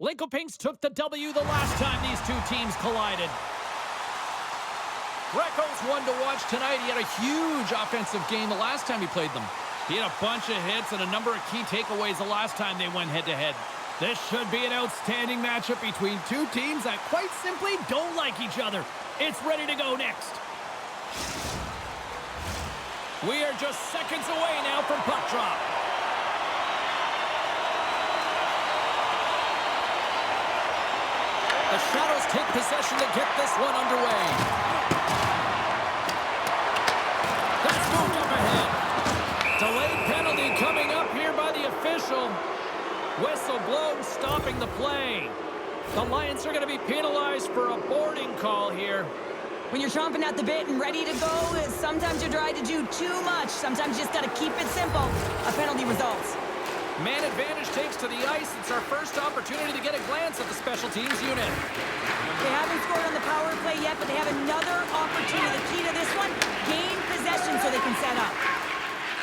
Lincoln Pinks took the W the last time these two teams collided. Greco's one to watch tonight. He had a huge offensive game the last time he played them. He had a bunch of hits and a number of key takeaways the last time they went head-to-head. This should be an outstanding matchup between two teams that quite simply don't like each other. It's ready to go next. We are just seconds away now from puck drop. The Shadows take possession to get this one underway. That's moved up ahead. Delayed penalty coming up here by the official. Whistle blown, stopping the play. The Lions are going to be penalized for a boarding call here. When you're chomping at the bit and ready to go, sometimes you try to do too much. Sometimes you just got to keep it simple. A penalty results. Man advantage takes to the ice. It's our first opportunity to get a glance at the special teams unit. They haven't scored on the power play yet, but they have another opportunity. The key to this one, gain possession so they can set up.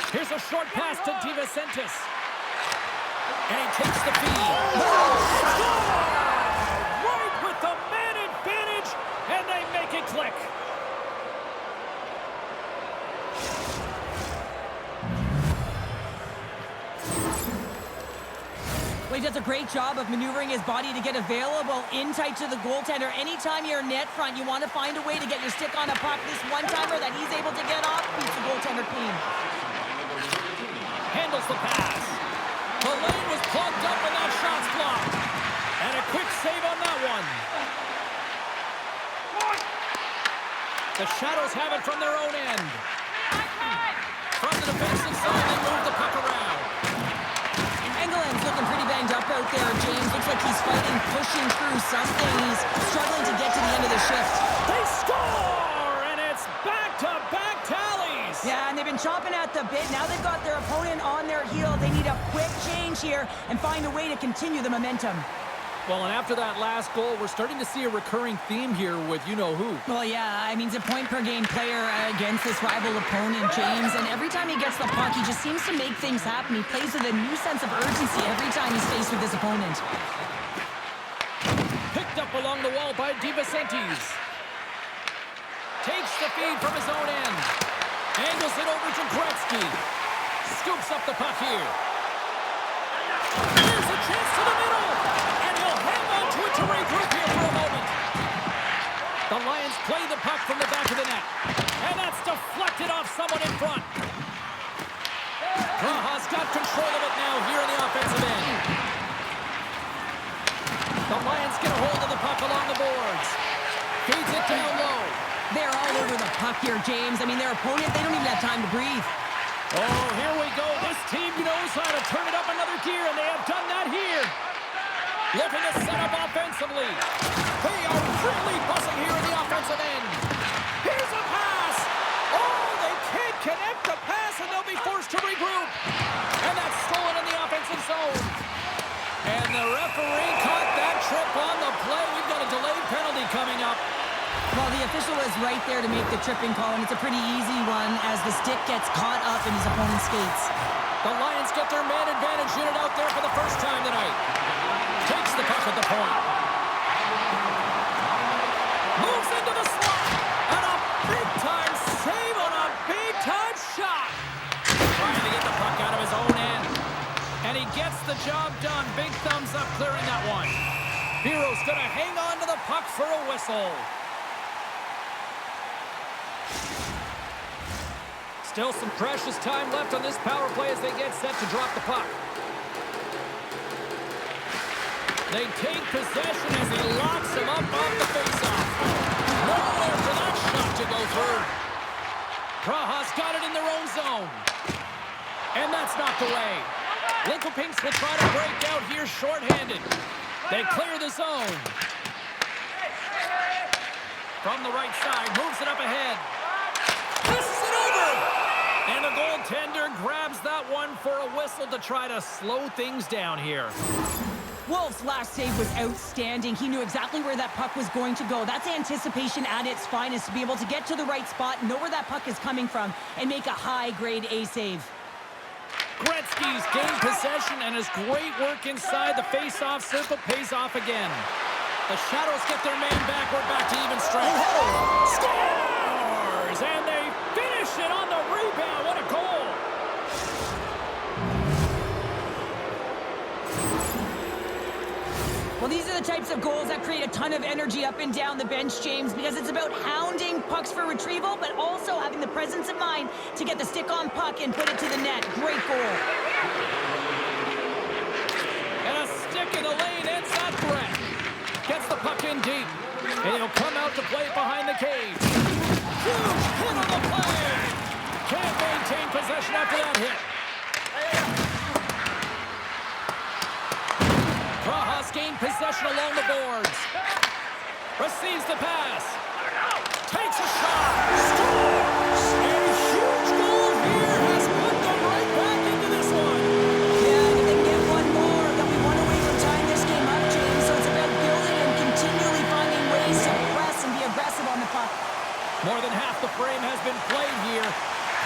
Here's a short pass to DeVincentis. And he takes the feed. Right with the man advantage, and they make it click. Well, he does a great job of maneuvering his body to get available in tight to the goaltender. Anytime you're net front, you want to find a way to get your stick on a puck. This one-timer that he's able to get off beats the goaltender clean. Handles the pass. The lane was plugged up and that shot's blocked. And a quick save on that one. The Shadows have it from their own end. From the defensive side, they move the puck around. Engeland's looking pretty banged up out there, James. Looks like he's fighting, pushing through something. He's struggling to get to the end of the shift. They score! And it's back-to-back tallies! Yeah, and they've been chomping at the bit. Now they've got their opponent on their heel. They need a quick change here and find a way to continue the momentum. Well, and after that last goal, we're starting to see a recurring theme here with you-know-who. Well, yeah, I mean, he's a point-per-game player against this rival opponent, James, and every time he gets the puck, he just seems to make things happen. He plays with a new sense of urgency every time he's faced with his opponent. Picked up along the wall by DeVincentis. Takes the feed from his own end. Angles it over to Gretzky. Scoops up the puck here. Here's a chance to the middle. To regroup here for a moment. The Lions play the puck from the back of the net. And that's deflected off someone in front. Praha's got control of it now here in the offensive end. The Lions get a hold of the puck along the boards. Feeds it down low. They're all over the puck here, James. I mean, their opponent, they don't even have time to breathe. Oh, here we go. This team knows how to turn it up another gear, and they have done that here. Looking to set up offensively. They are really buzzing here in the offensive end. Here's a pass. Oh, they can't connect the pass, and they'll be forced to regroup. And that's stolen in the offensive zone. And the referee caught that trip on the play. We've got a delayed penalty coming up. Well, the official is right there to make the tripping call, and it's a pretty easy one as the stick gets caught up in his opponent's skates. The Lions get their man advantage unit out there for the first time tonight. Takes the puck at the point. Moves into the slot. And a big-time save on a big-time shot. Trying to get the puck out of his own end. And he gets the job done. Big thumbs up clearing that one. Hero's going to hang on to the puck for a whistle. Still some precious time left on this power play as they get set to drop the puck. They take possession as he locks him up off the faceoff. Nowhere for that shot to go through. Praha's got it in their own zone. And that's knocked away. Lincoln Pinks will try to break out here shorthanded. They clear the zone. From the right side, moves it up ahead. Passes it over! And the goaltender grabs that one for a whistle to try to slow things down here. Wolf's last save was outstanding. He knew exactly where that puck was going to go. That's anticipation at its finest, to be able to get to the right spot, know where that puck is coming from, and make a high-grade A save. Gretzky's gained possession, and his great work inside the face-off circle pays off again. The Shadows get their man back. We're back to even strength. Scores! And they finish it on the rebound. What a goal! Well, these are the types of goals that create a ton of energy up and down the bench, James, because it's about hounding pucks for retrieval, but also having the presence of mind to get the stick on puck and put it to the net. Great goal. And a stick in the lane ends that threat. Gets the puck in deep. And he'll come out to play behind the cage. Huge hit on the play. Can't maintain possession after that hit. Praha's gained possession along the boards. Receives the pass. Takes a shot. Scores! And a huge goal here has put them right back into this one. Yeah, and if they can get one more, they'll be one away from tying this game up, James. So it's about building and continually finding ways to press and be aggressive on the puck. More than half the frame has been played here.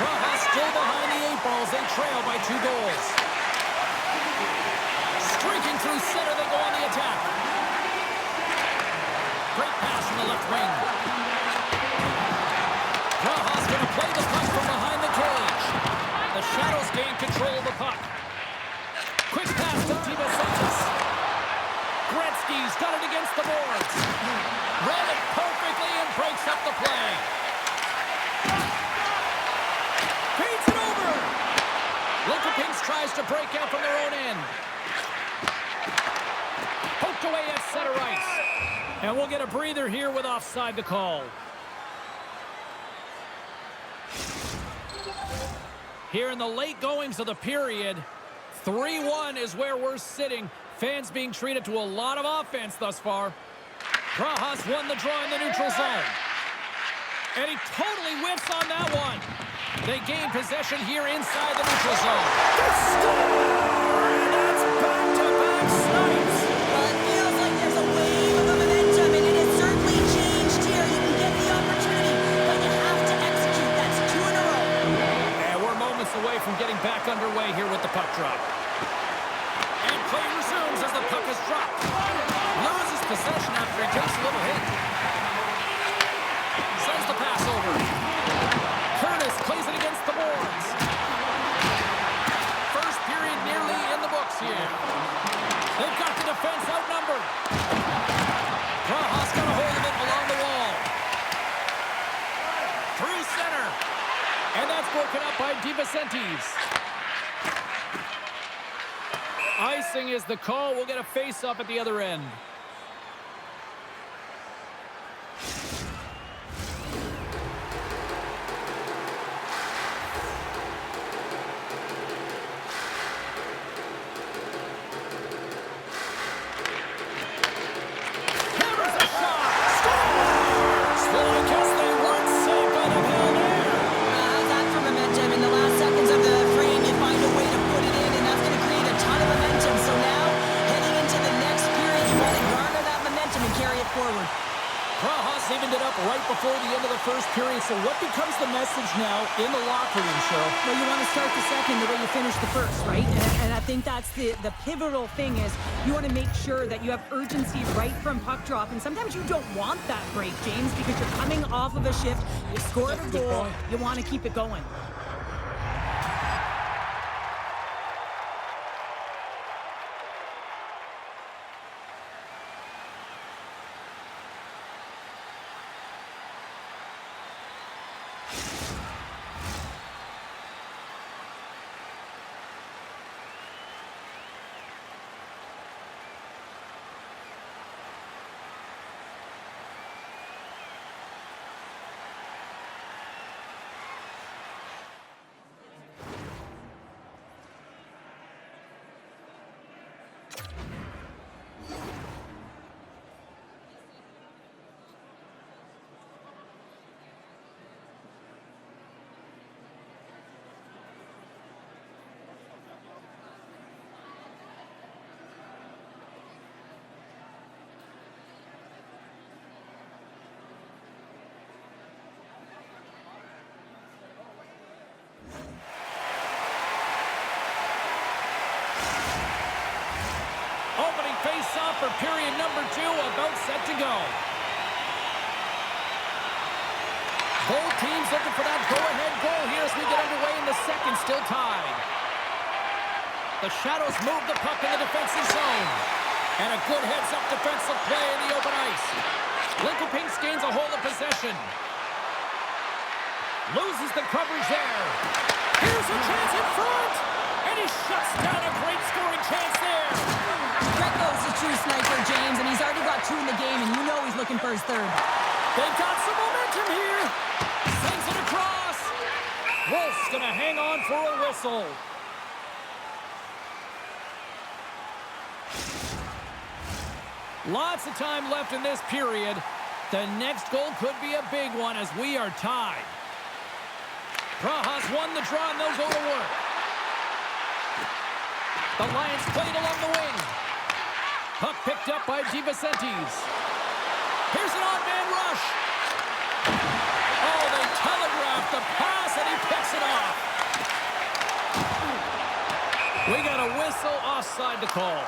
Praha still behind the 8 balls. They trail by 2 goals. Streaking through center, they go on the attack. Great pass from the left wing. Praha's going to play the puck from behind the cage. The Shadows gain control of the puck. Quick pass to DiVincentis. Gretzky's got it against the boards. Read it perfectly and breaks up the play. Feeds it over. Lincoln Pinks tries to break out from their own end. Poked away at center ice. And we'll get a breather here with offside to call. Here in the late goings of the period, 3-1 is where we're sitting. Fans being treated to a lot of offense thus far. Praha's won the draw in the neutral zone. And he totally whiffs on that one. They gain possession here inside the neutral zone. They score! And that's back-to-back snipes. Well, it feels like there's a wave of momentum, and it has certainly changed here. You can get the opportunity, but you have to execute. That's 2 in a row. And we're moments away from getting back underway here with the puck drop. And play resumes as the puck is dropped. Loses possession after he takes a little hit. Sends the pass over. Curtis plays it against the boards. First period nearly in the books here. They've got the defense outnumbered. Praha's got a hold of it along the wall. Through center. And that's broken up by DiVincentis. Icing is the call. We'll get a face-up at the other end. Hammers a shot. Scores! Well, I guess they weren't safe by the hell there. How's that for momentum? In the last seconds of the frame, you find a way to put it in, and that's going to create a ton of momentum. So now, heading into the next period, you want to garner that momentum and carry it forward. Praha's evened it up right before the end of the first period. So what becomes the message now in the locker room, Cheryl? Well, you want to start the second the way you finished the first, right? And I think that's the pivotal thing is you want to make sure that you have urgency right from puck drop. And sometimes you don't want that break, James, because you're coming off of a shift. You scored a goal. You want to keep it going. face-off for period number 2, about set to go. Both teams looking for that go-ahead goal here as we get underway in the second, still tied. The Shadows move the puck in the defensive zone. And a good heads-up defensive play in the open ice. Lincoln Pinks gains a hold of possession. Loses the coverage there. Here's a chance in front. And he shuts down a great scoring chance there. Greco's a true sniper, James, and he's already got 2 in the game, and you know he's looking for his 3rd. They've got some momentum here. Sends it across. Wolf's going to hang on for a whistle. Lots of time left in this period. The next goal could be a big one as we are tied. Praha's won the draw and they'll go to work. The Lions played along the wing. Puck picked up by DiVicentes. Here's an odd-man rush. Oh, they telegraphed the pass and he picks it off. We got a whistle offside to call.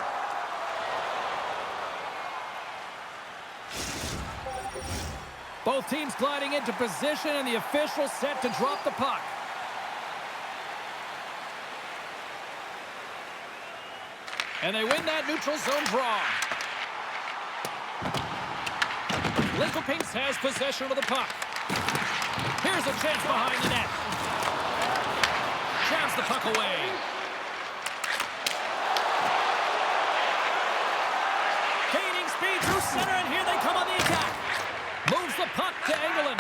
Both teams gliding into position and the official set to drop the puck. And they win that neutral zone draw. Lincoln Pinks has possession of the puck. Here's a chance behind the net. Jabs the puck away. Gaining speed through center, and here they come on the attack. Moves the puck to Engelland.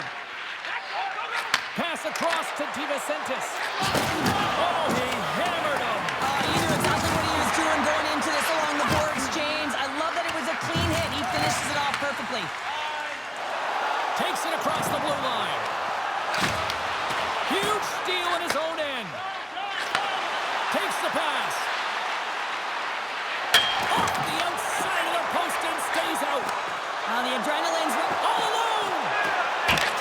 Pass across to DiVicentes. Oh, he hammered him. You knew exactly what he was doing going into this along the boards, James. I love that it was a clean hit. He finishes it off perfectly. Takes it across the blue line. Huge steal in his own end. Takes the pass. Off the outside of the post and stays out. The adrenaline's all alone.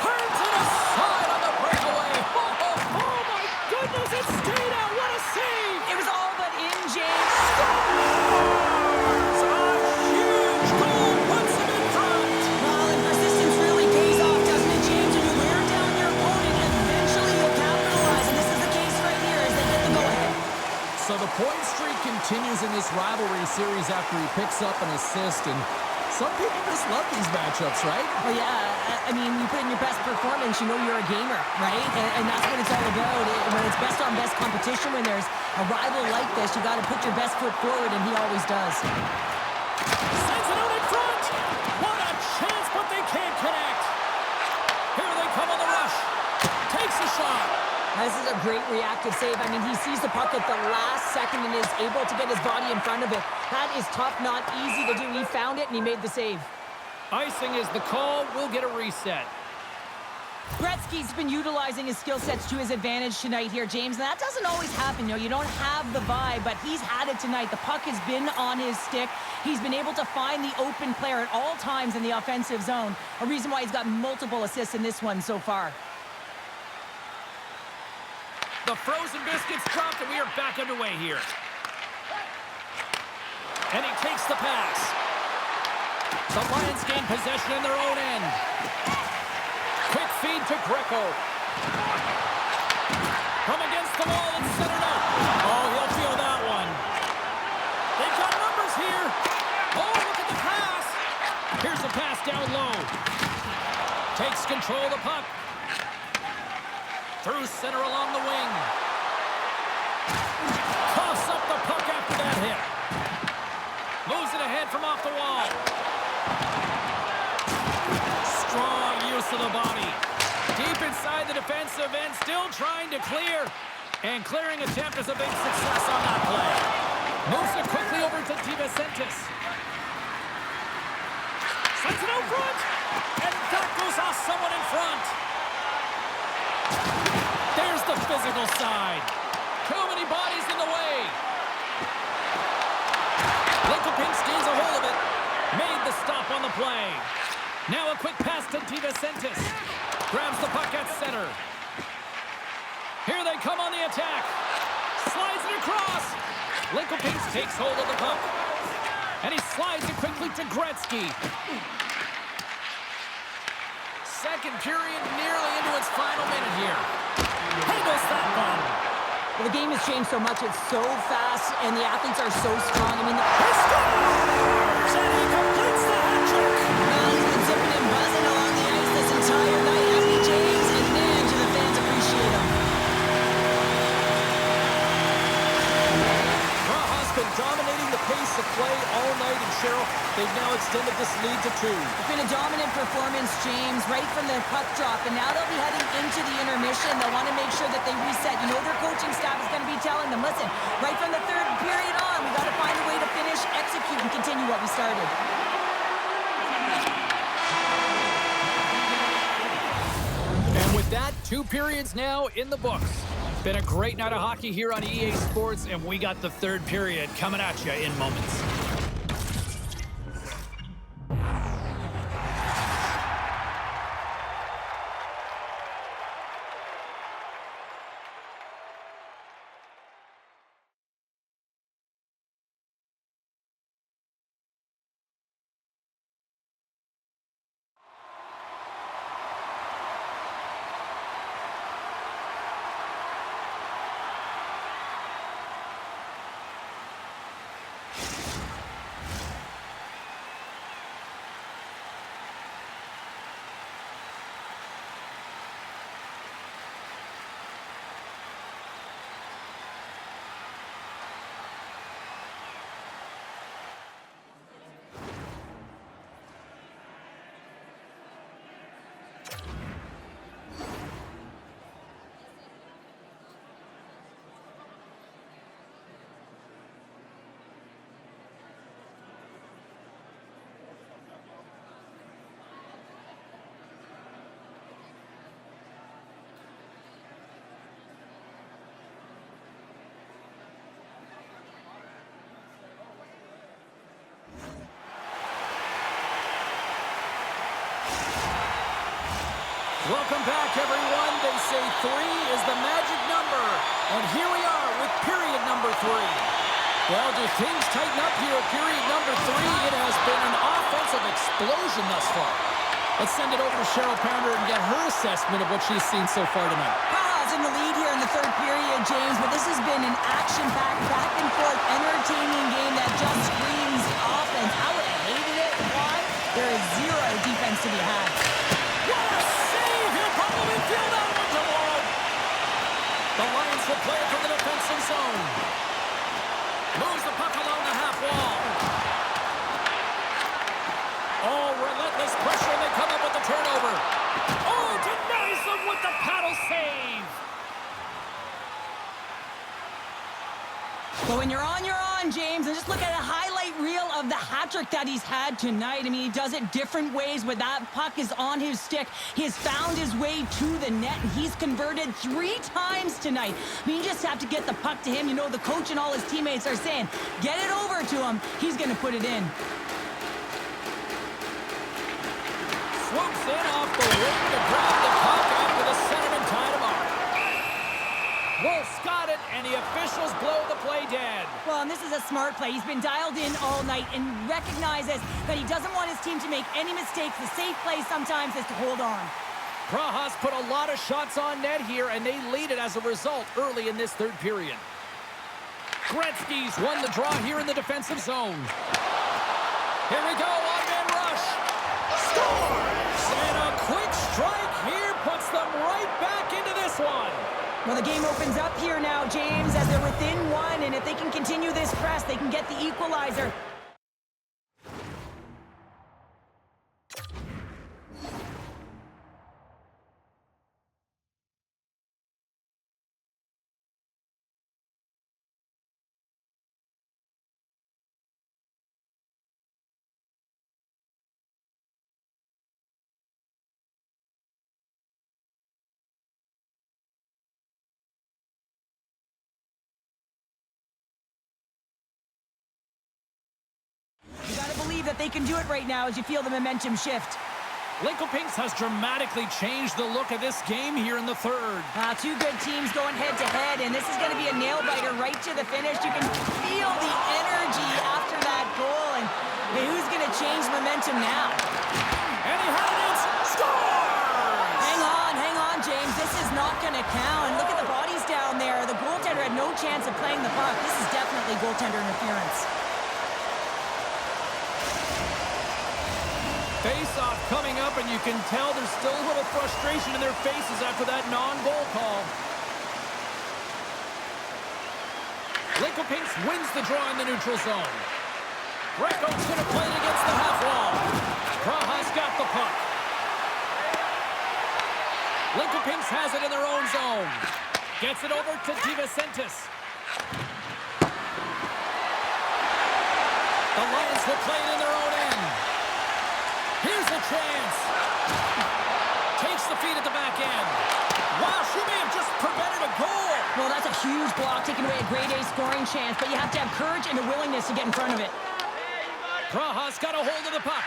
Turns it aside on the breakaway. Oh my goodness, it stayed out. What a save. It was all but in, James. Scores! A huge goal puts him in front. Well, and persistence really pays off, doesn't it, James? When you wear down your opponent, eventually you'll capitalize. And this is the case right here as they get the go-ahead. So the point streak continues in this rivalry series after he picks up an assist, and some people just love these matchups, right? Well, yeah, I mean, you put in your best performance, you know you're a gamer, right? And that's what it's all about. When it's best-on-best competition, when there's a rival like this, you got to put your best foot forward, and he always does. Sends it out in front. What a chance, but they can't connect. Here they come on the rush. Takes a shot. This is a great reactive save. I mean, he sees the puck at the last second and is able to get his body in front of it. That is tough, not easy to do. He found it, and he made the save. Icing is the call. We'll get a reset. Gretzky's been utilizing his skill sets to his advantage tonight here, James. And that doesn't always happen. You know, you don't have the vibe, but he's had it tonight. The puck has been on his stick. He's been able to find the open player at all times in the offensive zone. A reason why he's got multiple assists in this one so far. The frozen biscuits dropped, and we are back underway here. And he takes the pass. The Lions gain possession in their own end. Quick feed to Greco. From against the wall and centered up. Oh, he'll feel that one. They've got numbers here. Oh, look at the pass. Here's the pass down low. Takes control of the puck. Through center along the wing. Coughs up the puck after that hit. Moves it ahead from off the wall. Strong use of the body. Deep inside the defensive end, still trying to clear. And clearing attempt is a big success on that play. Moves it quickly over to DiVicentes. Sends it out front. And that goes off someone in front. There's the physical side. Too many bodies in the way. Lincoln Pinks gains a hold of it. Made the stop on the play. Now a quick pass to DiVicentes. Grabs the puck at center. Here they come on the attack. Slides it across. Lincoln Pinks takes hold of the puck. And he slides it quickly to Gretzky. Second period nearly into its final minute here. Handles that one. Well, the game has changed so much. It's so fast, and the athletes are so strong. I mean, He scores! And he completes the hat trick. well, he's been zipping and buzzing along the ice this entire night, hasn't he, James? And man, do the fans appreciate him. Praha's been dominating the pace of play all night, and Cheryl, they've now extended this lead to 2. It's been a dominant performance, James, right from the puck drop, and now they'll be heading into the intermission. They'll want to make sure that they reset. You know their coaching staff is going to be telling them, listen, right from the third period on, we got to find a way to finish, execute, and continue what we started. And with that, 2 periods now in the books. Been a great night of hockey here on EA Sports, and we got the third period coming at you in moments. Welcome back, everyone. They say 3 is the magic number. And here we are with period number 3. Well, do things tighten up here at period number 3? It has been an offensive explosion thus far. Let's send it over to Cheryl Pounder and get her assessment of what she's seen so far tonight. Praha's in the lead here in the third period, James, but this has been an action-packed, back-and-forth, entertaining game that just screams offense. I would have hated it. Why? There is zero defense to be had. What a save! He'll probably feel that one tomorrow. The Lions will play it from the defensive zone. Moves the puck along the half wall. Oh, relentless pressure. They come up with the turnover. Oh, denies them with the paddle save. But when you're on, James, and just look at a highlight reel of the hat-trick that he's had tonight. I mean, he does it different ways. When that puck is on his stick, he has found his way to the net, and he's converted 3 times tonight. I mean, you just have to get the puck to him. You know, the coach and all his teammates are saying, get it over to him. He's going to put it in. Swoops in off the wing to grab the puck after the centerman tied him up. Wolf's got it, and the officials blow the play dead. Well, and this is a smart play. He's been dialed in all night and recognizes that he doesn't want his team to make any mistakes. The safe play sometimes is to hold on. Praha's put a lot of shots on net here, and they lead it as a result early in this third period. Gretzky's won the draw here in the defensive zone. Here we go, one-man rush. Scores! And a quick strike here puts them right back into this one. Well, the game opens up here now, James, as they're within 1, and if they can continue this press, they can get the equalizer. You got to believe that they can do it right now as you feel the momentum shift. Linkopinks has dramatically changed the look of this game here in the third. Two good teams going head-to-head, and this is going to be a nail-biter right to the finish. You can feel the energy after that goal, and who's going to change momentum now? And he had it, scores! Hang on, James. This is not going to count. Look at the bodies down there. The goaltender had no chance of playing the puck. This is definitely goaltender interference. Face-off coming up, and you can tell there's still a little frustration in their faces after that non-goal call. Linkopinks wins the draw in the neutral zone. Greco's going to play it against the half wall. Praha's got the puck. Linkopinks has it in their own zone. Gets it over to DeVincentis. The Lions will play it in their own end. Here's a chance. Takes the feed at the back end. Wow, she may have just prevented a goal. Well, that's a huge block, taking away a grade A scoring chance, but you have to have courage and the willingness to get in front of it. Praha's got a hold of the puck.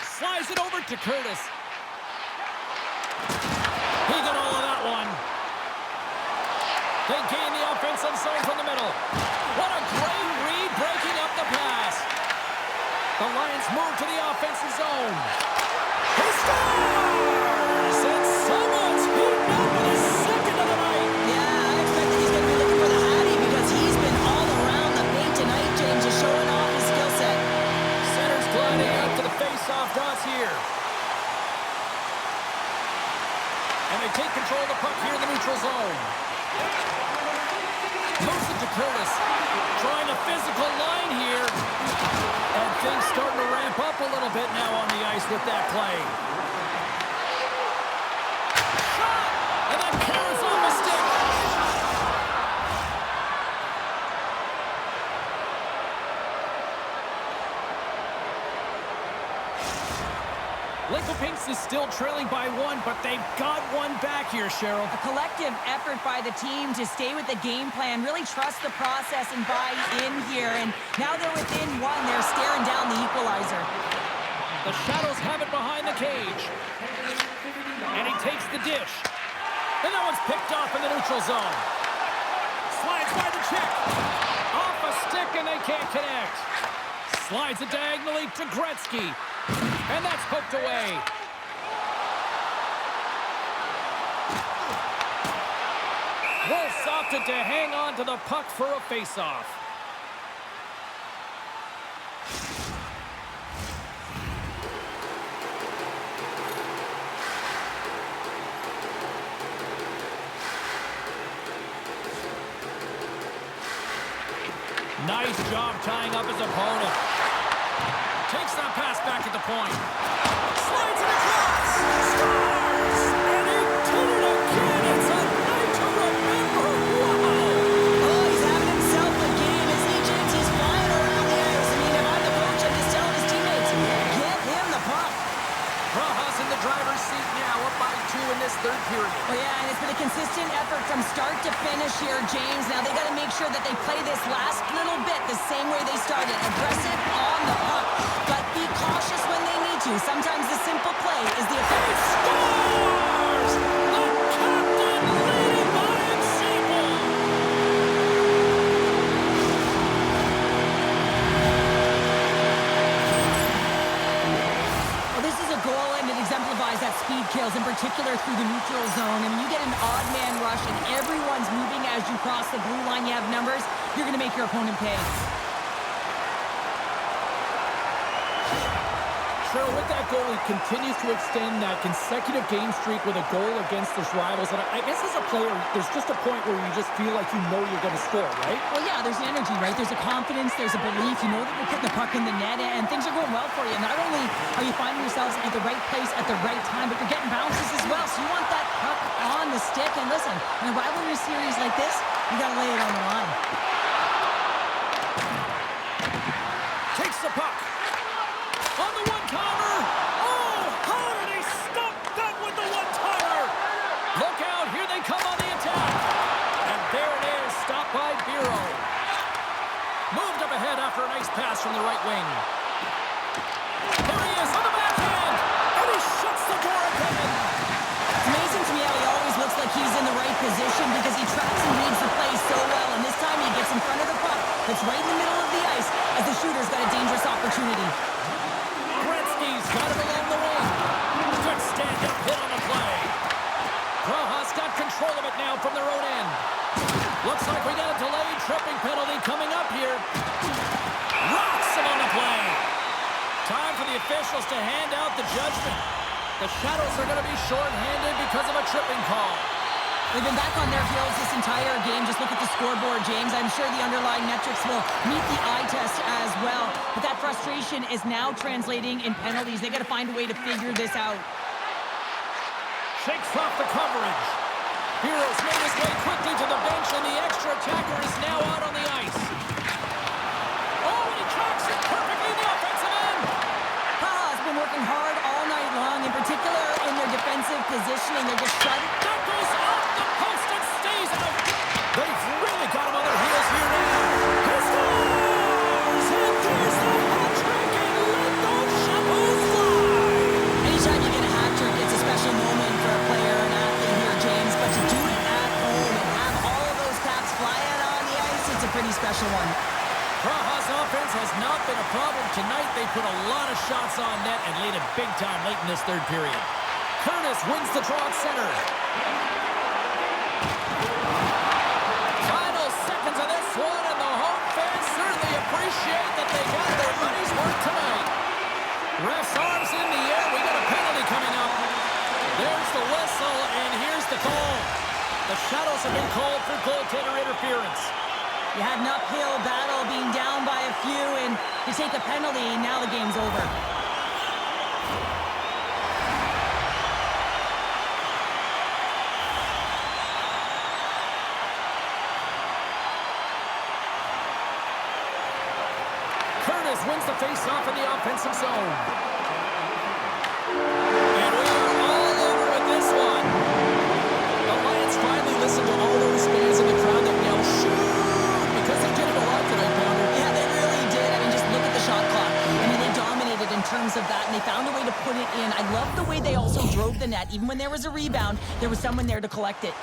Slides it over to Curtis. He got all of that one. They gain the offensive zone from the middle. What a great read, breaking up the pass. The Lions move to the offensive zone. He scores! And someone's beaten up with his second of the night. Yeah, I expect that he's going to be looking for the Hattie because he's been all around the paint tonight, James, just showing off his skill set. Center's gliding out to the face-off dots here. And they take control of the puck here in the neutral zone. Moves it to Curtis. Trying a physical line here. And things starting to ramp up a little bit now on the ice with that play. Shot! And that carries off a stick. Linkopinks is still trailing by one, but they've got one back here, Cheryl. A collective effort by the team to stay with the game plan, really trust the process and buy in here. And now they're within one. They're staring down the equalizer. The Shadows have it behind the cage. And he takes the dish. And that one's picked off in the neutral zone. Slides by the check. Off a stick, and they can't connect. Slides it diagonally to Gretzky. And that's poked away. Wolves opted to hang on to the puck for a face-off. Nice job tying up his opponent. Takes that pass back at the point. Slides it across. Scores! And he did it again. It's a night to remember. Wow! Oh, he's having himself a game, isn't he, James? He's flying around the ice. I mean, if I'm the coach, I'm just telling his teammates, get him the puck. Praha's in the driver's seat now, up by 2 in this third period. Oh, yeah, and it's been a consistent effort from start to finish here, James. Now they got to make sure that they play this last little bit the same way they started. Aggressive on the puck, but be cautious when they need to. Sometimes the simple play is the effective. Scores! The captain leading by example. Well, this is a goal, and it exemplifies that speed kills, in particular through the neutral zone. I mean, you get an odd man rush, and everyone's moving as you cross the blue line. You have numbers. You're going to make your opponent pay. Cheryl, with that goal, he continues to extend that consecutive game streak with a goal against his rivals. And I guess as a player, there's just a point where you just feel like you know you're going to score, right? Well, yeah, there's energy, right? There's a confidence, there's a belief. You know that you're putting the puck in the net, and things are going well for you. Not only are you finding yourselves at the right place at the right time, but you're getting bounces as well. So you want that puck on the stick. And listen, in a rivalry series like this, you got to lay it on the line. Takes the puck. On the one-timer. Oh, how did he stop that with the one-timer? Look out, here they come on the attack. And there it is, stopped by Biro. Moved up ahead after a nice pass from the right wing. There he is on the backhand. And he shuts the It's right in the middle of the ice as the shooter's got a dangerous opportunity. Gretzky's got it along the wing. Good stand-up hit on the play. Praha's got control of it now from their own end. Looks like we got a delayed tripping penalty coming up here. Rocks him on the play. Time for the officials to hand out the judgment. The Shadows are going to be short-handed because of a tripping call. They've been back on their heels this entire game. Just look at the scoreboard, James. I'm sure the underlying metrics will meet the eye test as well. But that frustration is now translating in penalties. They got to find a way to figure this out. Shakes off the coverage. Heroes made his way quickly to the bench, and the extra attacker is now out on the ice. Oh, and he tracks it perfectly in the offensive end. Praha's been working hard all night long, in particular in their defensive positioning. They're just shut. That goes off the post and stays out. They've really got him on their heels here now. He scores! And there's the hat trick, and let those Shadows fly. Anytime you get a hat trick, it's a special moment for a player and athlete here, James. But to do it at home and have all of those caps fly out on the ice, it's a pretty special one. Praha's offense has not been a problem tonight. They put a lot of shots on net and laid it big time late in this third period. Curtis wins the draw at center. Final seconds of this one, and the home fans certainly appreciate that they got their money's worth tonight. Ref's arms in the air. We got a penalty coming up. There's the whistle, and here's the call. The Shadows have been called for goaltender interference. You had an uphill battle being down by a few, and you take a penalty, now the game's over. Curtis wins the face-off in the offensive zone. And we are all over with this one. The Lions finally listened to all those fans in the crowd that yelled, "Shoot!" because they did it a lot tonight, Pounder. Yeah, they really did. I mean, just look at the shot clock. I mean, they dominated in terms of that, and they found a way to put it in. I love the way they also drove the net. Even when there was a rebound, there was someone there to collect it.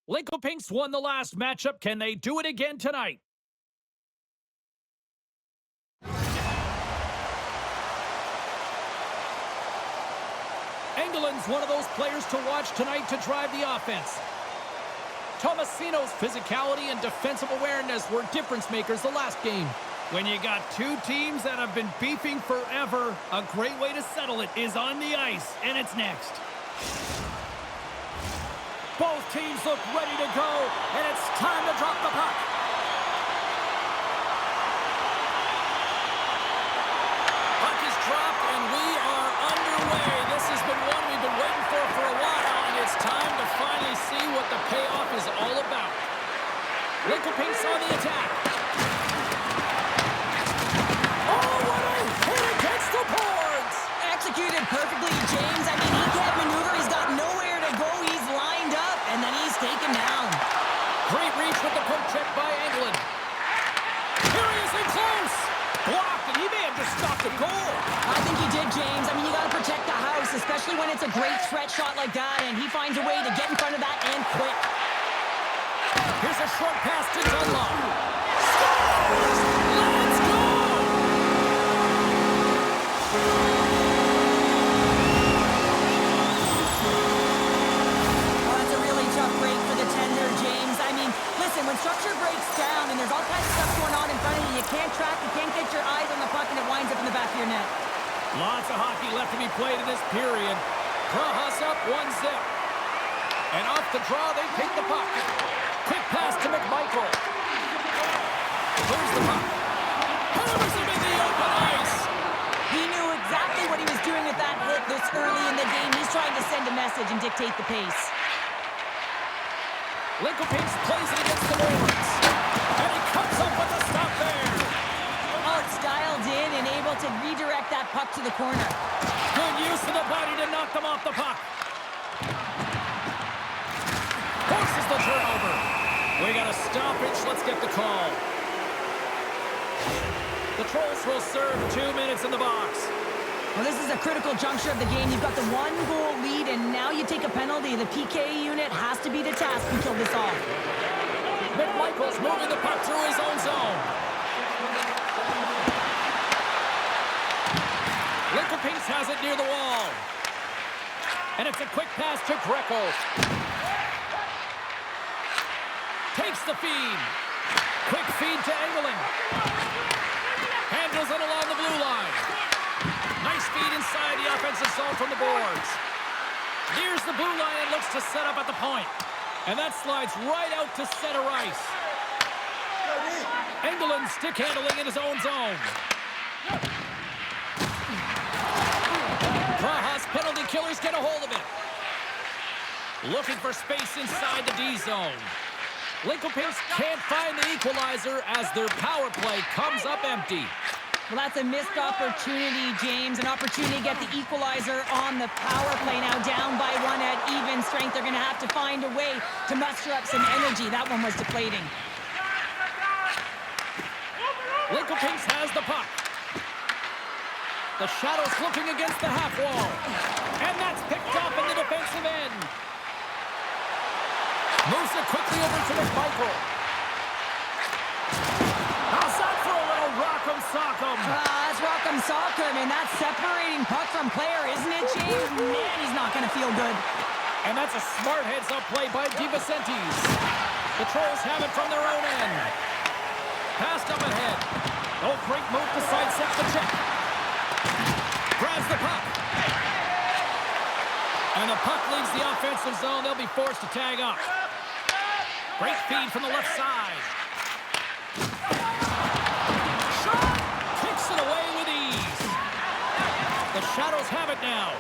Lincoln won the last matchup. Can they do it again tonight? Engelin's one of those players to watch tonight to drive the offense. Tomasino's physicality and defensive awareness were difference makers the last game. When you got two teams that have been beefing forever, a great way to settle it is on the ice, and it's next. Both teams look ready to go, and it's time to drop the puck. Puck is dropped, and we are underway. This has been one we've been waiting for a while, and it's time to finally see what the payoff is all about. Lincoln on the attack. Oh, what a hit against the boards! Executed perfectly, James. I mean, he can't maneuver. He's got nowhere to go. He's lined up, and then he's taken down. Great reach with the poke check by Engelin. Here he is in close. Blocked, and he may have just stopped the goal. I think he did, James. I mean, you got to protect the house, especially when it's a great threat shot like that, and he finds a way to get in front of that and quick. Here's a short pass to Dunlop. Scores! Let's go! Oh, that's a really tough break for the tender, James. I mean, listen, when structure breaks down and there's all kinds of stuff going on in front of you, you can't track, you can't get your eyes on the puck, and it winds up in the back of your net. Lots of hockey left to be played in this period. Rojas up 1-0. And off the draw, they take the puck. Quick pass to McMichael. Clears the puck. Hammers him in the open ice. He knew exactly what he was doing with that hit this early in the game. He's trying to send a message and dictate the pace. Lincoln plays it against the boards. And he comes up with a stop there. Oh, it's dialed in and able to redirect that puck to the corner. Good use of the body to knock them off the puck. Forces the turnover. We got a stoppage. Let's get the call. The Trolls will serve 2 minutes in the box. Well, this is a critical juncture of the game. You've got the 1-goal lead, and now you take a penalty. The PK unit has to be the task and kill this off. McMichael's moving the puck through his own zone. Lincoln has it near the wall. And it's a quick pass to Greco. Takes the feed. Quick feed to Engelin. Handles it along the blue line. Nice feed inside the offensive zone from the boards. Nears the blue line and looks to set up at the point. And that slides right out to center ice. Engelin stick handling in his own zone. Rojas penalty killers get a hold of it. Looking for space inside the D zone. Lincoln can't find the equalizer as their power play comes up empty. Well, that's a missed opportunity, James. An opportunity to get the equalizer on the power play. Now down by one at even strength. They're going to have to find a way to muster up some energy. That one was deflating. Lincoln has the puck. The Shadows looking against the half wall. And that's picked up in the defensive end. Moves it quickly over to McMichael. How's that for a little rock'em sock'em? That's rock'em sock'em, and that's separating puck from player, isn't it, James? Man, he's not going to feel good. And that's a smart heads-up play by DeVicentes. The Trolls have it from their own end. Passed up ahead. Oh, great move to sidestep the check. Grabs the puck. And the puck leaves the offensive zone. They'll be forced to tag up. Great feed from the left side. Shot! Kicks it away with ease. The Shadows have it now.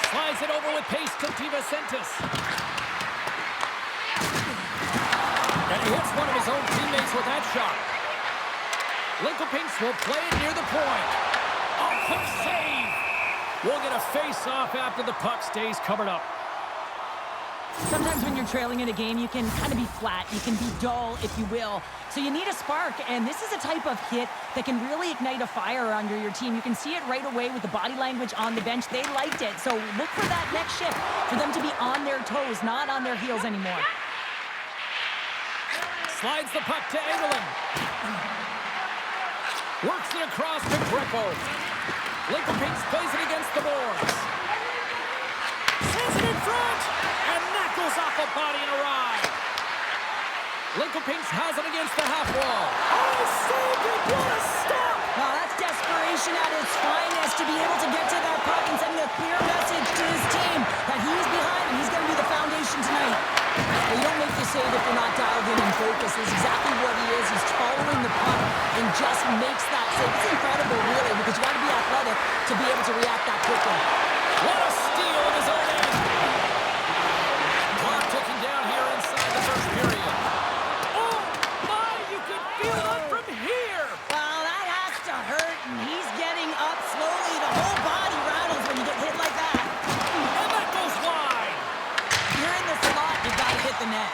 Slides it over with pace to DeVicentes. And he hits one of his own teammates with that shot. Lincoln will play it near the point. Oh, quick save. We'll get a face-off after the puck stays covered up. Sometimes when you're trailing in a game, you can kind of be flat. You can be dull, if you will. So you need a spark, and this is a type of hit that can really ignite a fire under your team. You can see it right away with the body language on the bench. They liked it. So look for that next shift, for them to be on their toes, not on their heels anymore. Slides the puck to Edelin. Works it across to Greco. Lincoln Pinks plays it against the boards. Sends it in front, and that goes off a body and a ride. Lincoln Pinks has it against the half wall. Oh, saved it! What a stop! Well, that's desperation at its finest to be able to get to that puck and send a clear message to his team that he's behind and he's going to be the foundation tonight. Well, you don't make the save if you're not dialed in and focused. This is exactly what he is. He's following the puck and just makes that save. It's incredible, really, because you got to be athletic to be able to react that quickly. What a steal of his own end! Clock ticking down here inside the first period. Oh, my! You can feel it from here! Well, that has to hurt, and he's getting up slowly. The whole body rattles when you get hit like that. And that goes wide! You're in the slot, you've got to hit the net.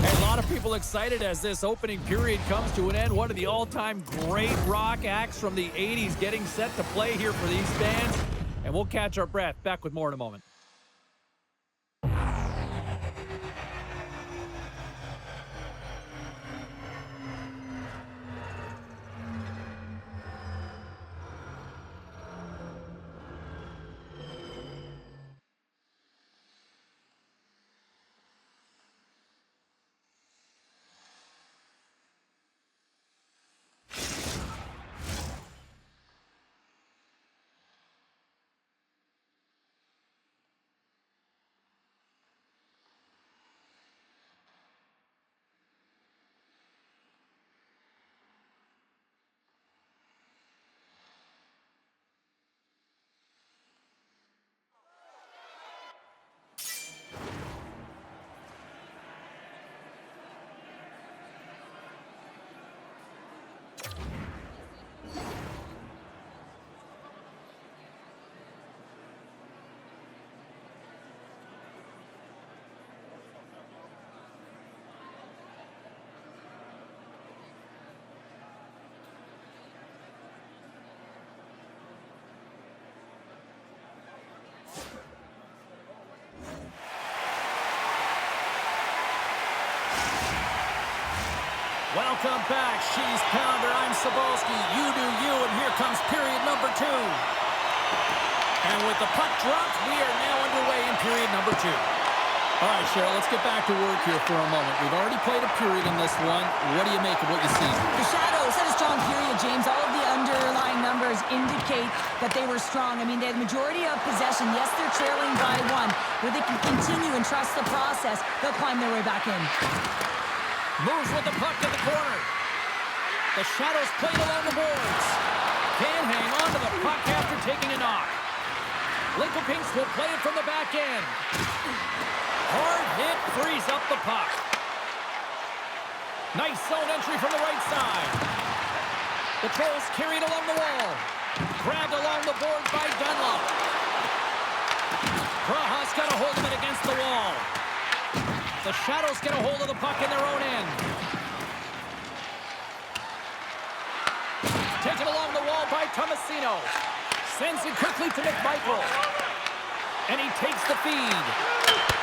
A lot of people excited as this opening period comes to an end. One of the all-time great rock acts from the 80s getting set to play here for these fans. And we'll catch our breath. Back with more in a moment. Welcome back. She's Pounder. I'm Cybulski. You do you, and here comes period number 2. And with the puck dropped, we are now underway in period number 2. All right, Cheryl, let's get back to work here for a moment. We've already played a period in this one. What do you make of what you see? The Shadows had a strong period, James. All of the underlying numbers indicate that they were strong. I mean, they had the majority of possession. Yes, they're trailing by 1, but they can continue and trust the process. They'll climb their way back in. Moves with the puck in the corner. The Shadows played along the boards. Can hang on to the puck after taking a knock. Lincoln Pinks will play it from the back end. Hard hit frees up the puck. Nice zone entry from the right side. The Trolls carried along the wall. Grabbed along the board by Dunlop. Praha's got a hold of it against the wall. The Shadows get a hold of the puck in their own end. Taken along the wall by Tomasino. Sends it quickly to McMichael. And he takes the feed.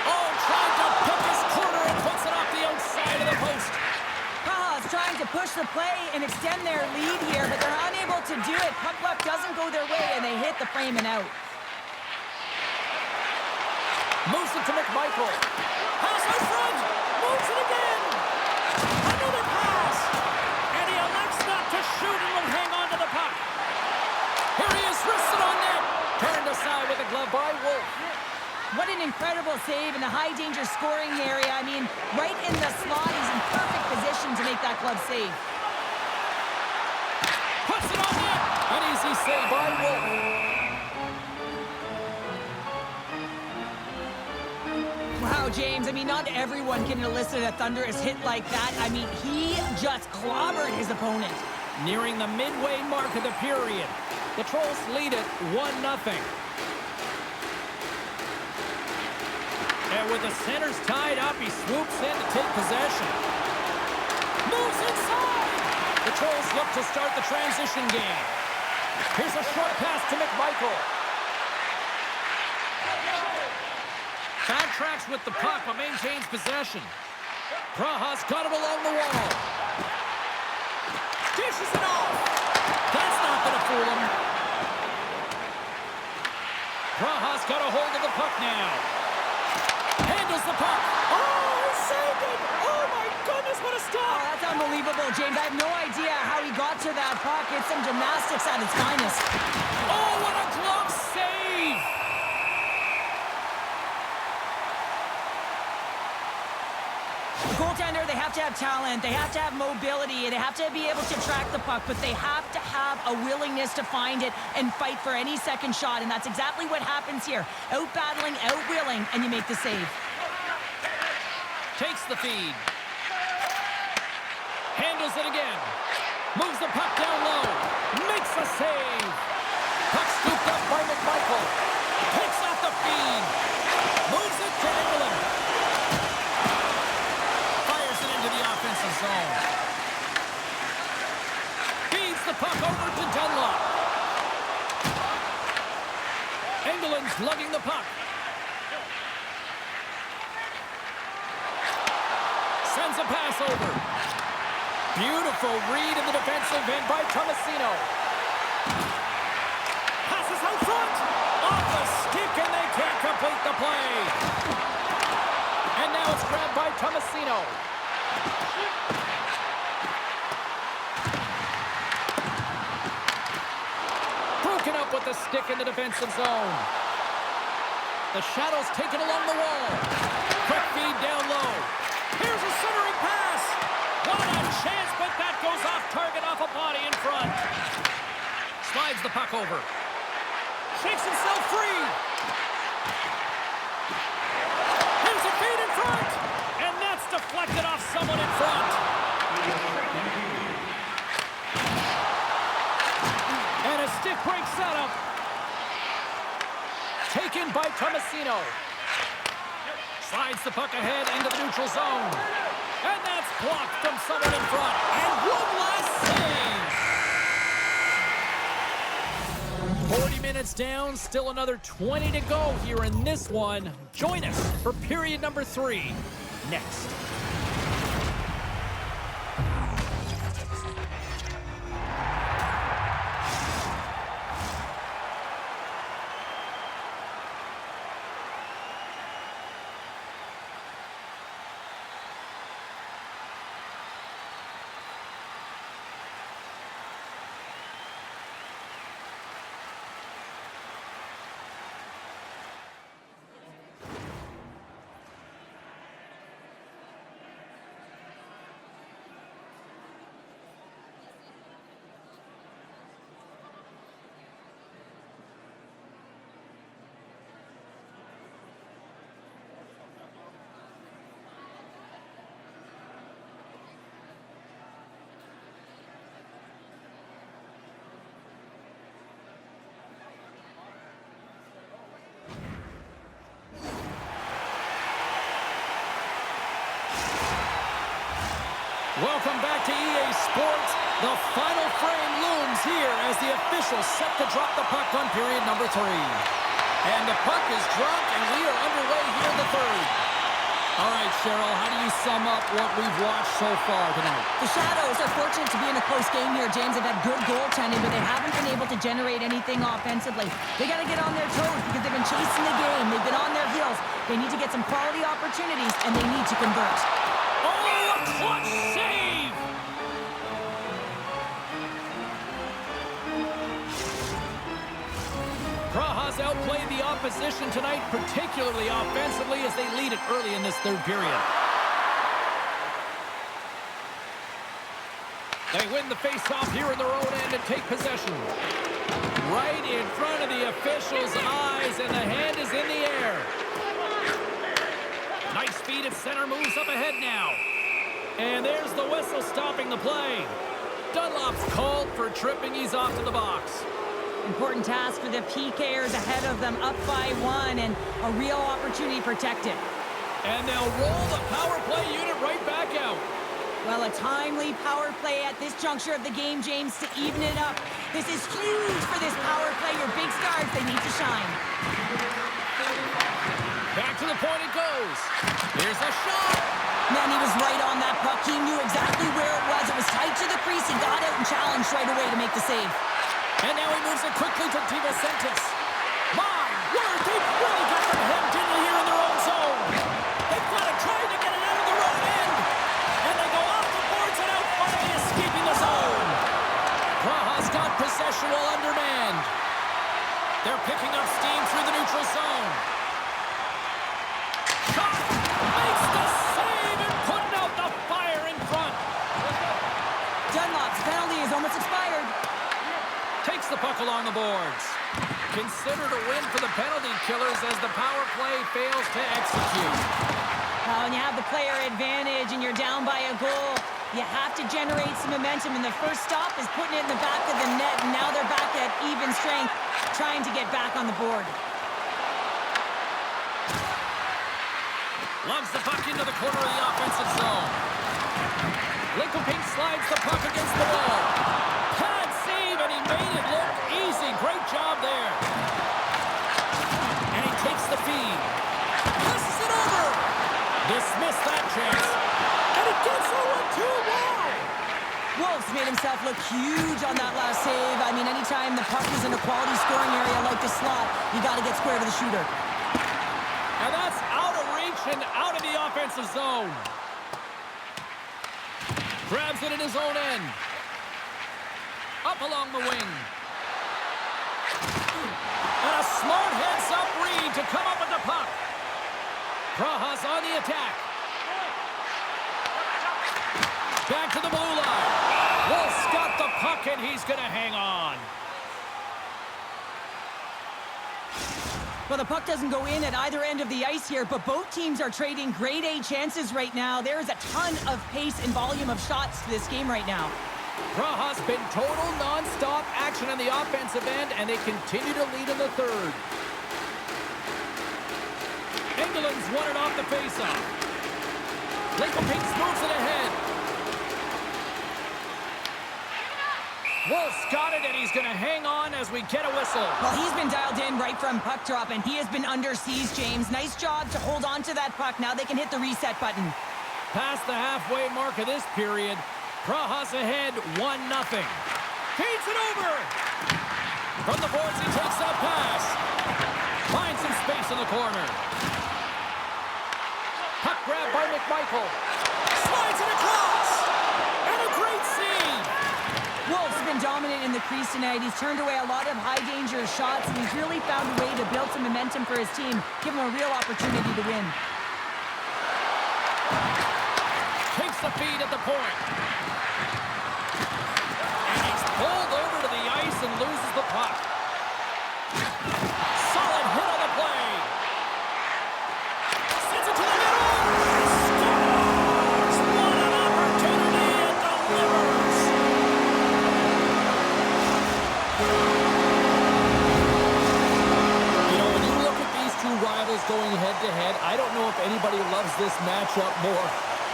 Oh, trying to pick his corner and puts it off the outside of the post. Praha's trying to push the play and extend their lead here, but they're unable to do it. Puck luck doesn't go their way, and they hit the frame and out. Moves it to McMichael. Pass in front. Moves it again. Another pass. And he elects not to shoot and will hang on to the puck. Here he is, wristed on net. Turned aside with a glove by Wolf. What an incredible save in the high-danger scoring area. I mean, right in the slot. He's in perfect position to make that glove save. Puts it on net. An easy save by Wolf. Wow, James, I mean, not everyone can elicit a thunderous hit like that. I mean, he just clobbered his opponent. Nearing the midway mark of the period. The Trolls lead it 1-0. And with the centers tied up, he swoops in to take possession. Moves inside! The Trolls look to start the transition game. Here's a short pass to McMichael. Backtracks with the puck, but maintains possession. Praha's got it along the wall. Dishes it off. That's not going to fool him. Praha's got a hold of the puck now. Handles the puck. Oh, he saved it. Oh, my goodness, what a stop. Oh, that's unbelievable, James. I have no idea how he got to that puck. It's some gymnastics at its finest. Oh, what a glove save. Goaltender, they have to have talent, they have to have mobility, they have to be able to track the puck, but they have to have a willingness to find it and fight for any second shot, and that's exactly what happens here. Out-battling, out-willing, and you make the save. Takes the feed. Handles it again. Moves the puck down low. Makes a save. Puck scooped up by McMichael. Takes off the feed. Moves it to Engelland. Offensive zone. Feeds the puck over to Dunlop. Engelland's lugging the puck. Sends a pass over. Beautiful read in the defensive end by Tomasino. Passes out front. Off the stick, and they can't complete the play. And now it's grabbed by Tomasino. Broken up with the stick in the defensive zone. The Shadows take it along the wall. Quick feed down low. Here's a centering pass. What a chance, but that goes off target off a body in front. Slides the puck over. Shakes himself free. Here's a feed in front. And that's deflected off someone in front. And a stick break setup. Taken by Tomasino. Slides the puck ahead into the neutral zone. And that's blocked from someone in front. And one last save. 40 minutes down, still another 20 to go here in this one. Join us for period number 3 next. Welcome back to EA Sports. The final frame looms here as the officials set to drop the puck on period number 3. And the puck is dropped, and we are underway here in the 3rd. All right, Cheryl, how do you sum up what we've watched so far tonight? The Shadows are fortunate to be in a close game here, James. They've had good goaltending, but they haven't been able to generate anything offensively. They got to get on their toes because they've been chasing the game. They've been on their heels. They need to get some quality opportunities, and they need to convert. Oh, a clutch save! Praha's outplayed the opposition tonight, particularly offensively, as they lead it early in this 3rd period. They win the face-off here in their own end and take possession. Right in front of the officials' eyes, and the hand is in the air. Nice feed at center, moves up ahead now. And there's the whistle stopping the play. Dunlop's called for tripping. He's off to the box. Important task for the PKers ahead of them, up by 1, and a real opportunity protected. And they'll roll the power play unit right back out. Well, a timely power play at this juncture of the game, James, to even it up. This is huge for this power play. Your big stars, they need to shine. Back to the point it goes. Here's a shot. Man, he was right on that puck. He knew exactly where it was. It was tight to the crease. He got out and challenged right away to make the save. And now he moves it quickly to DeVincentis. My word, they've really got them hemmed in here in their own zone. They've got to try to get it out of their own end. And they go off the boards and out finally escaping the zone. Praha's got possession while undermanned. They're picking up steam through the neutral zone. Shot makes the save and putting out the fire in front. Dunlop's penalty is almost expired. Takes the puck along the boards. Considered a win for the penalty killers as the power play fails to execute. When you have the player advantage and you're down by a goal, you have to generate some momentum, and the first stop is putting it in the back of the net, and now they're back at even strength, trying to get back on the board. Loves the puck into the corner of the offensive zone. Lincoln slides the puck against the wall. Pad save, and he made it look easy. Great job there. And he takes the feed. Passes it over. Dismissed that chance. And it gets over too wide. Wolves made himself look huge on that last save. I mean, anytime the puck is in a quality scoring area like the slot, you got to get square to the shooter. And that's out of reach and out of the offensive zone. Grabs it in his own end. Up along the wing. And a smart heads-up read to come up with the puck. Praha's on the attack. Back to the blue line. Wolf's got the puck, and he's going to hang on. Well, the puck doesn't go in at either end of the ice here, but both teams are trading grade A chances right now. There is a ton of pace and volume of shots to this game right now. Praha's been total non-stop action on the offensive end, and they continue to lead in the third. Engeland's won it off the faceoff. Lincoln moves it ahead. Wolf's got it, and he's going to hang on as we get a whistle. Well, he's been dialed in right from puck drop, and he has been under siege, James. Nice job to hold on to that puck. Now they can hit the reset button. Past the halfway mark of this period, Praha's ahead 1-0. Feeds it over. From the boards, he takes that pass. Finds some space in the corner. Puck grab by McMichael. Slides it across. And a great save. Wolf's been dominant in the crease tonight. He's turned away a lot of high-danger shots, and he's really found a way to build some momentum for his team, give him a real opportunity to win. Takes the feed at the point. And he's pulled over to the ice and loses the puck. Solid hit on the play. Sends it to the middle. Scores! What an opportunity and delivers. You know, when you look at these two rivals going head-to-head, I don't know if anybody loves this matchup more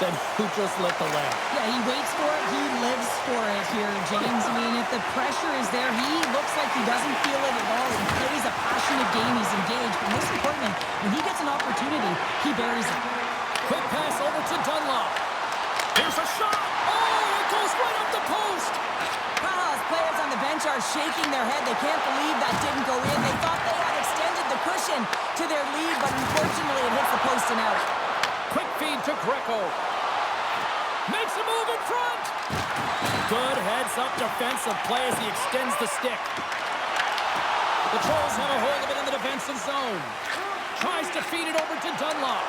than who just lit the lamp. Yeah, he waits for it. He lives for it here, James. I mean, if the pressure is there, he looks like he doesn't feel it at all. He plays a passionate game. He's engaged. But most importantly, when he gets an opportunity, he buries it. Quick pass over to Dunlop. Here's a shot. Oh, it goes right up the post. Praha's players on the bench are shaking their head. They can't believe that didn't go in. They thought they had extended the cushion to their lead, but unfortunately it hits the post and out. Quick feed to Greco. Makes a move in front. Good heads-up defensive play as he extends the stick. The Trolls have a hold of it in the defensive zone. Tries to feed it over to Dunlop.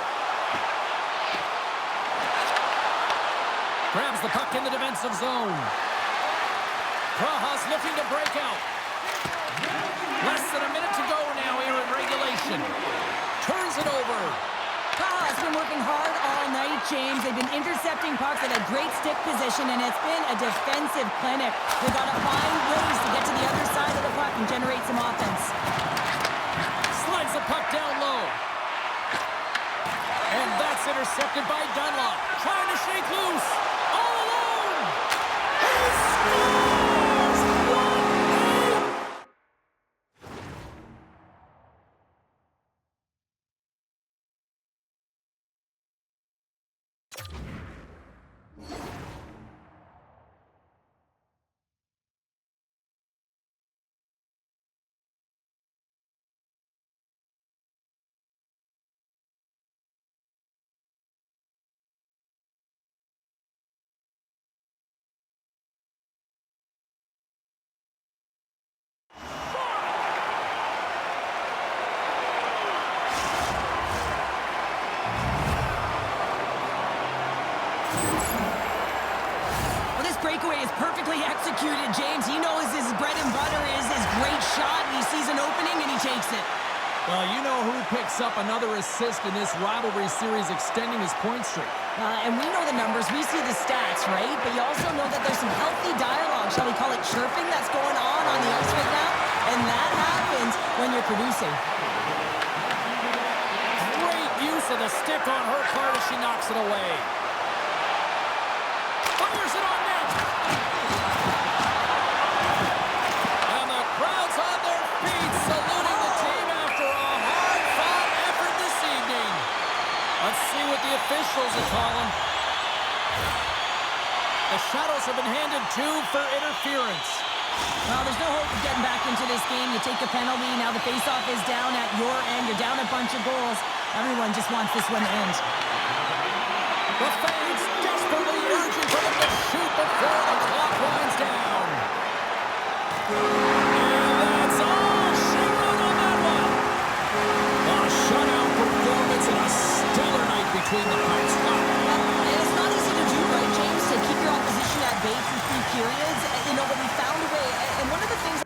Grabs the puck in the defensive zone. Praha's looking to break out. Less than a minute to go now here in regulation. Turns it over. Praha's been working hard all night, James. They've been intercepting pucks at a great stick position, and it's been a defensive clinic. They've got to find ways to get to the other side of the puck and generate some offense. Slides the puck down low. And that intercepted by Dunlop. Trying to shake loose. All alone. He scores! What a... Well, this breakaway is perfectly executed, James. He knows his bread and butter is his great shot, and he sees an opening, and he takes it. Well, you know who picks up another assist in this rivalry series, extending his point streak. And we know the numbers. We see the stats, right? But you also know that there's some healthy dialogue, shall we call it chirping, that's going on the ice right now. And that happens when you're producing. Great use of the stick on her part as she knocks it away. Fires it on net. And the crowd's on their feet, saluting the team after a hard-fought effort this evening. Let's see what the officials are calling. The Shadows have been handed 2 for interference. Well, there's no hope of getting back into this game. You take a penalty. Now the faceoff is down at your end. You're down a bunch of goals. Everyone just wants this one to end. The fans desperately urging for them to shoot before the clock winds down. And that's all she wrote on that one. A shutout performance and a stellar night between the Pirates. And it's not easy to do, right, James? To keep your opposition at bay for 3 periods. You know, but we found a way. And one of the things...